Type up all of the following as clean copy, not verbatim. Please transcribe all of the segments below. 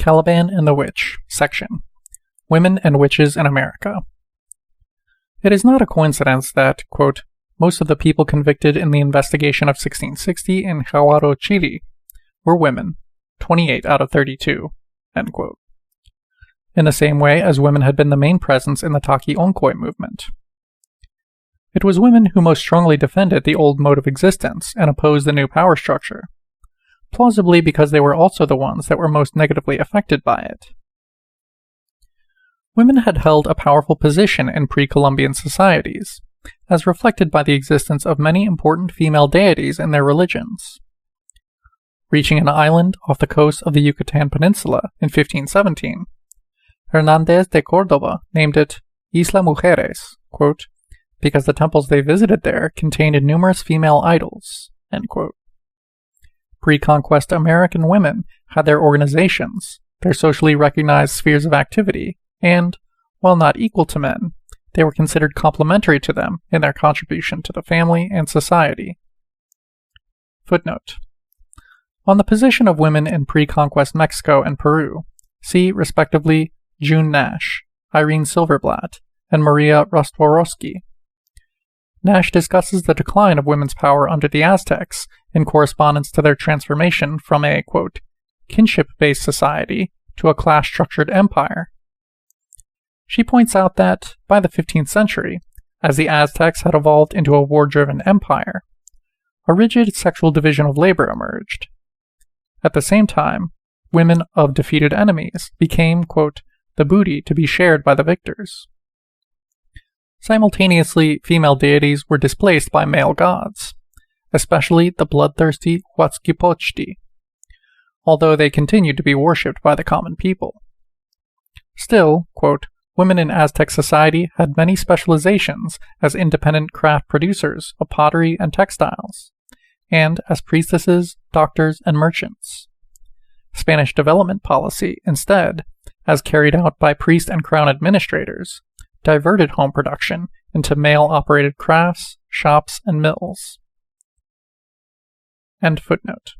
Caliban and the Witch, section. Women and Witches in America. It is not a coincidence that, quote, most of the people convicted in the investigation of 1660 in Jawaro, Chile, were women, 28 out of 32, end quote. In the same way as women had been the main presence in the Taki Onkoi movement. It was women who most strongly defended the old mode of existence and opposed the new power structure, plausibly because they were also the ones that were most negatively affected by it. Women had held a powerful position in pre-Columbian societies, as reflected by the existence of many important female deities in their religions. Reaching an island off the coast of the Yucatan Peninsula in 1517, Hernández de Córdoba named it Isla Mujeres, quote, because the temples they visited there contained numerous female idols, end quote. Pre-conquest American women had their organizations, their socially recognized spheres of activity, and, while not equal to men, they were considered complementary to them in their contribution to the family and society. Footnote. On the position of women in pre-conquest Mexico and Peru, see, respectively, June Nash, Irene Silverblatt, and Maria Rostworowski. Nash discusses the decline of women's power under the Aztecs in correspondence to their transformation from a, quote, kinship-based society to a class-structured empire. She points out that, by the 15th century, as the Aztecs had evolved into a war-driven empire, a rigid sexual division of labor emerged. At the same time, women of defeated enemies became, quote, the booty to be shared by the victors. Simultaneously, female deities were displaced by male gods, especially the bloodthirsty Huatzquipochtli, although they continued to be worshipped by the common people. Still, quote, women in Aztec society had many specializations as independent craft producers of pottery and textiles, and as priestesses, doctors, and merchants. Spanish development policy, instead, as carried out by priest and crown administrators, diverted home production into male-operated crafts, shops, and mills. End footnote.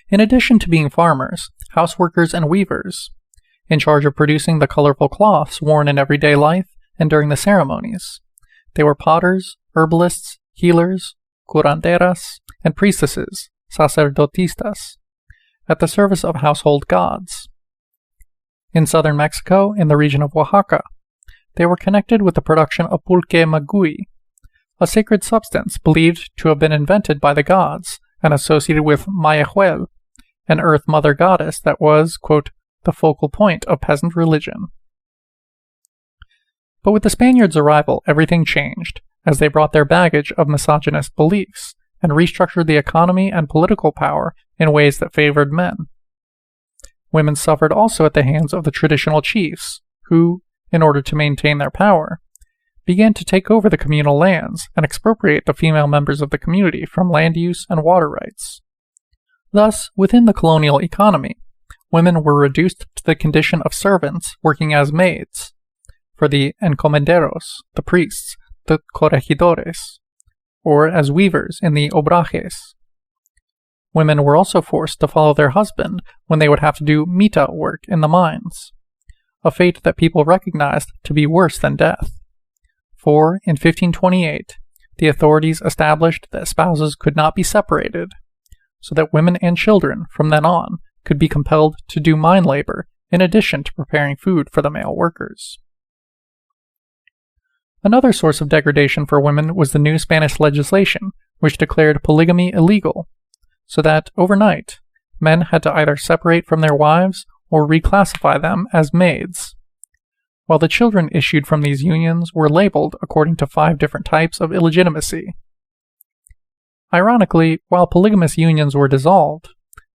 In addition to being farmers, houseworkers, and weavers, in charge of producing the colorful cloths worn in everyday life and during the ceremonies, they were potters, herbalists, healers, curanderas, and priestesses, sacerdotistas, at the service of household gods. In southern Mexico, in the region of Oaxaca, they were connected with the production of pulque magui, a sacred substance believed to have been invented by the gods and associated with Mayahuel, an earth mother goddess that was, quote, the focal point of peasant religion. But with the Spaniards' arrival, everything changed, as they brought their baggage of misogynist beliefs and restructured the economy and political power in ways that favored men. Women suffered also at the hands of the traditional chiefs, who, in order to maintain their power, began to take over the communal lands and expropriate the female members of the community from land use and water rights. Thus, within the colonial economy, women were reduced to the condition of servants working as maids, for the encomenderos, the priests, the corregidores, or as weavers in the obrajes. Women were also forced to follow their husband when they would have to do mita work in the mines, a fate that people recognized to be worse than death. For, in 1528, the authorities established that spouses could not be separated, so that women and children, from then on, could be compelled to do mine labor in addition to preparing food for the male workers. Another source of degradation for women was the new Spanish legislation, which declared polygamy illegal, so that, overnight, men had to either separate from their wives or reclassify them as maids, while the children issued from these unions were labeled according to 5 different types of illegitimacy. Ironically, while polygamous unions were dissolved,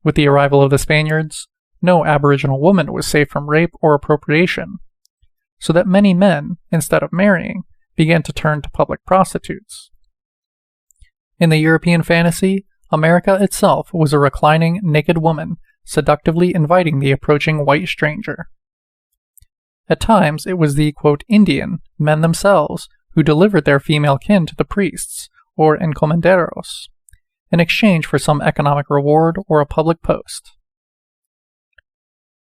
with the arrival of the Spaniards, no Aboriginal woman was safe from rape or appropriation, so that many men, instead of marrying, began to turn to public prostitutes. In the European fantasy, America itself was a reclining, naked woman, seductively inviting the approaching white stranger. At times, it was the, quote, Indian, men themselves, who delivered their female kin to the priests, or encomenderos, in exchange for some economic reward or a public post.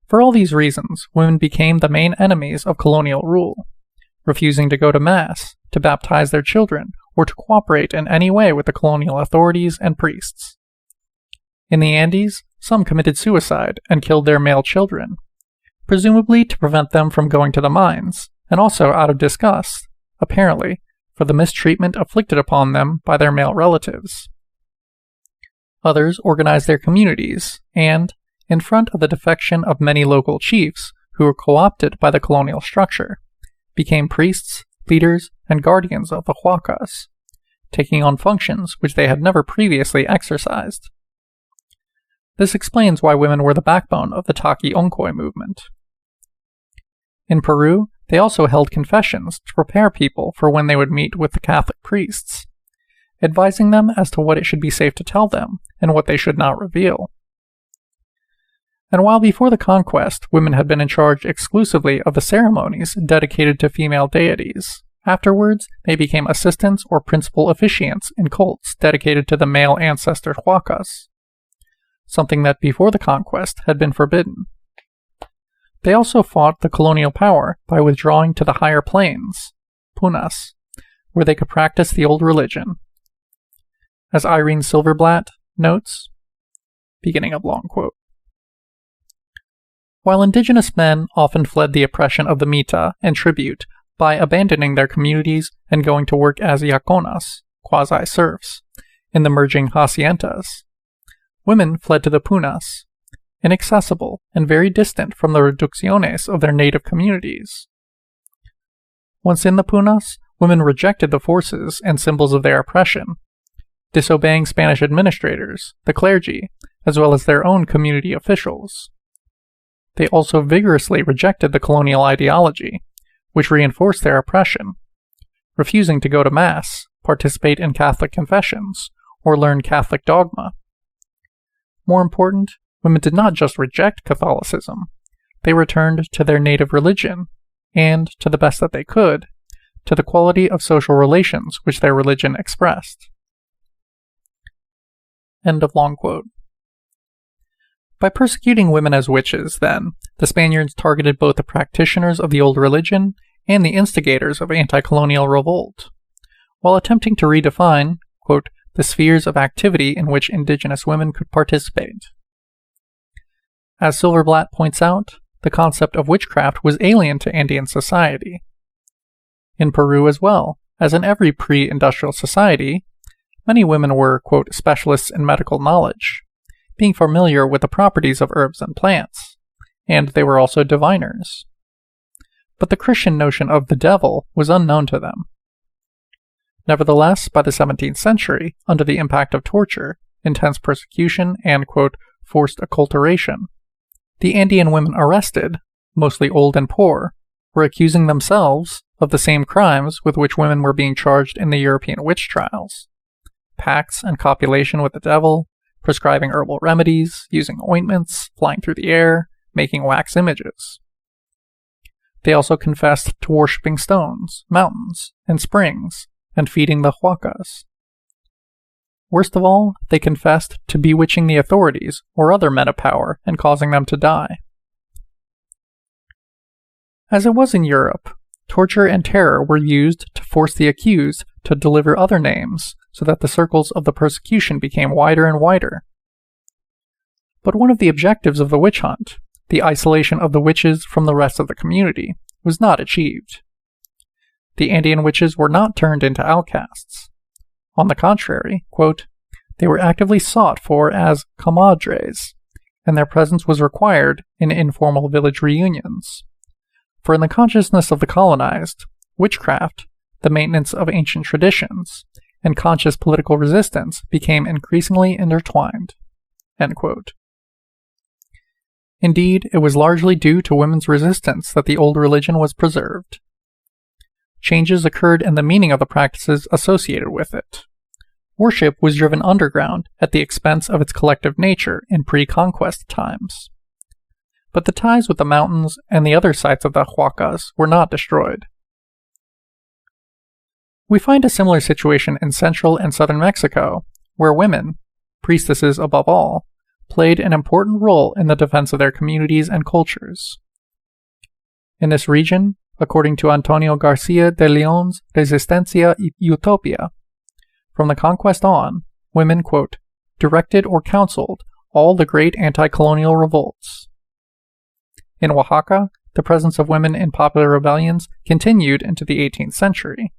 For all these reasons, women became the main enemies of colonial rule, refusing to go to Mass, to baptize their children, or to cooperate in any way with the colonial authorities and priests. In the Andes, some committed suicide and killed their male children, presumably to prevent them from going to the mines, and also out of disgust, apparently, for the mistreatment inflicted upon them by their male relatives. Others organized their communities, and, in front of the defection of many local chiefs who were co-opted by the colonial structure, became priests, leaders, and guardians of the huacas, taking on functions which they had never previously exercised. This explains why women were the backbone of the Taki Onkoi movement. In Peru, they also held confessions to prepare people for when they would meet with the Catholic priests, advising them as to what it should be safe to tell them and what they should not reveal. And while before the conquest women had been in charge exclusively of the ceremonies dedicated to female deities, afterwards they became assistants or principal officiants in cults dedicated to the male ancestor huacas, something that before the conquest had been forbidden. They also fought the colonial power by withdrawing to the higher plains, punas, where they could practice the old religion. As Irene Silverblatt notes, beginning of long quote, while indigenous men often fled the oppression of the mita and tribute by abandoning their communities and going to work as yaconas, quasi-serfs, in the merging haciendas, women fled to the punas, inaccessible and very distant from the reducciones of their native communities. Once in the punas, women rejected the forces and symbols of their oppression, disobeying Spanish administrators, the clergy, as well as their own community officials. They also vigorously rejected the colonial ideology, which reinforced their oppression, refusing to go to Mass, participate in Catholic confessions, or learn Catholic dogma. More important, women did not just reject Catholicism, they returned to their native religion, and, to the best that they could, to the quality of social relations which their religion expressed. End of long quote. By persecuting women as witches, then, the Spaniards targeted both the practitioners of the old religion and the instigators of anti-colonial revolt, while attempting to redefine, quote, the spheres of activity in which indigenous women could participate. As Silverblatt points out, the concept of witchcraft was alien to Andean society. In Peru as well, as in every pre-industrial society, many women were, quote, specialists in medical knowledge, being familiar with the properties of herbs and plants, and they were also diviners. But the Christian notion of the devil was unknown to them. Nevertheless, by the 17th century, under the impact of torture, intense persecution, and, quote, forced acculturation, the Andean women arrested, mostly old and poor, were accusing themselves of the same crimes with which women were being charged in the European witch trials: pacts and copulation with the devil, prescribing herbal remedies, using ointments, flying through the air, making wax images. They also confessed to worshipping stones, mountains, and springs, and feeding the huacas. Worst of all, they confessed to bewitching the authorities or other men of power and causing them to die. As it was in Europe, torture and terror were used to force the accused to deliver other names so that the circles of the persecution became wider and wider. But one of the objectives of the witch hunt, the isolation of the witches from the rest of the community, was not achieved. The Andean witches were not turned into outcasts. On the contrary, quote, they were actively sought for as comadres, and their presence was required in informal village reunions. For in the consciousness of the colonized, witchcraft, the maintenance of ancient traditions, and conscious political resistance became increasingly intertwined. End quote. Indeed, it was largely due to women's resistance that the old religion was preserved. Changes occurred in the meaning of the practices associated with it. Worship was driven underground at the expense of its collective nature in pre-conquest times. But the ties with the mountains and the other sites of the huacas were not destroyed. We find a similar situation in central and southern Mexico, where women, priestesses above all, played an important role in the defense of their communities and cultures. In this region, according to Antonio Garcia de Leon's Resistencia y Utopia, from the conquest on, women, quote, directed or counseled all the great anti-colonial revolts. In Oaxaca, the presence of women in popular rebellions continued into the 18th century,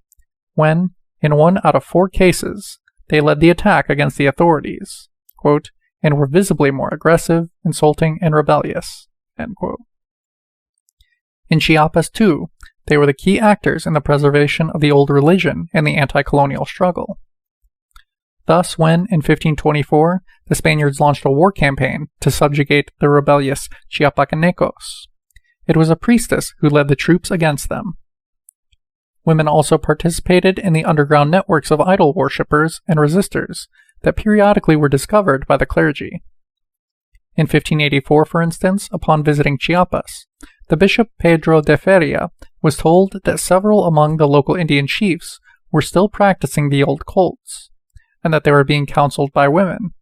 when, in 1 out of 4 cases, they led the attack against the authorities, quote, and were visibly more aggressive, insulting, and rebellious, end quote. In Chiapas, too, they were the key actors in the preservation of the old religion and the anti-colonial struggle. Thus, when, in 1524, the Spaniards launched a war campaign to subjugate the rebellious Chiapacanecos, it was a priestess who led the troops against them. Women also participated in the underground networks of idol worshippers and resistors that periodically were discovered by the clergy. In 1584, for instance, upon visiting Chiapas, the Bishop Pedro de Feria was told that several among the local Indian chiefs were still practicing the old cults, and that they were being counseled by women,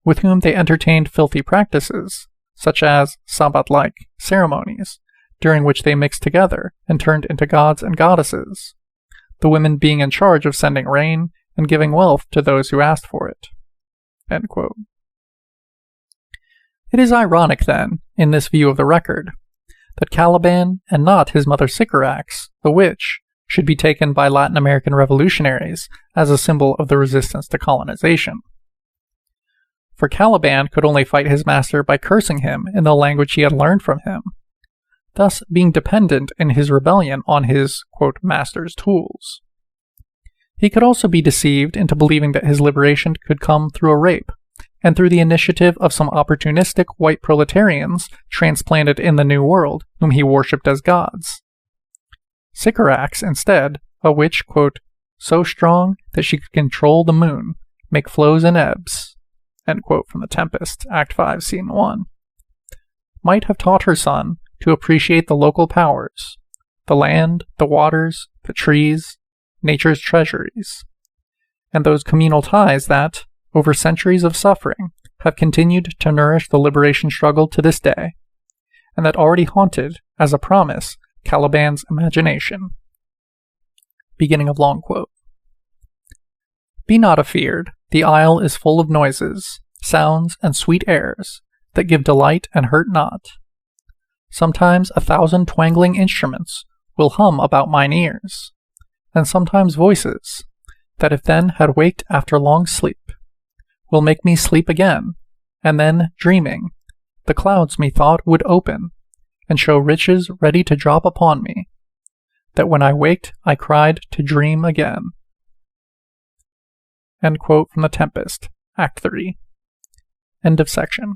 with whom they entertained filthy practices, such as Sabbath-like ceremonies, during which they mixed together and turned into gods and goddesses, the women being in charge of sending rain and giving wealth to those who asked for it. End quote. It is ironic, then, in this view of the record, that Caliban and not his mother Sycorax, the witch, should be taken by Latin American revolutionaries as a symbol of the resistance to colonization. For Caliban could only fight his master by cursing him in the language he had learned from him, thus being dependent in his rebellion on his, quote, master's tools. He could also be deceived into believing that his liberation could come through a rape, and through the initiative of some opportunistic white proletarians transplanted in the New World, whom he worshipped as gods. Sycorax, instead, a witch, quote, so strong that she could control the moon, make flows and ebbs, end quote from The Tempest, Act 5, Scene 1, might have taught her son to appreciate the local powers, the land, the waters, the trees, nature's treasuries, and those communal ties that, over centuries of suffering, have continued to nourish the liberation struggle to this day, and that already haunted, as a promise, Caliban's imagination. Beginning of long quote. Be not afeard, the isle is full of noises, sounds, and sweet airs, that give delight and hurt not. Sometimes 1,000 twangling instruments will hum about mine ears, and sometimes voices, that if then had waked after long sleep, will make me sleep again, and then, dreaming, the clouds methought would open, and show riches ready to drop upon me, that when I waked I cried to dream again. End quote from The Tempest, Act 3. End of section.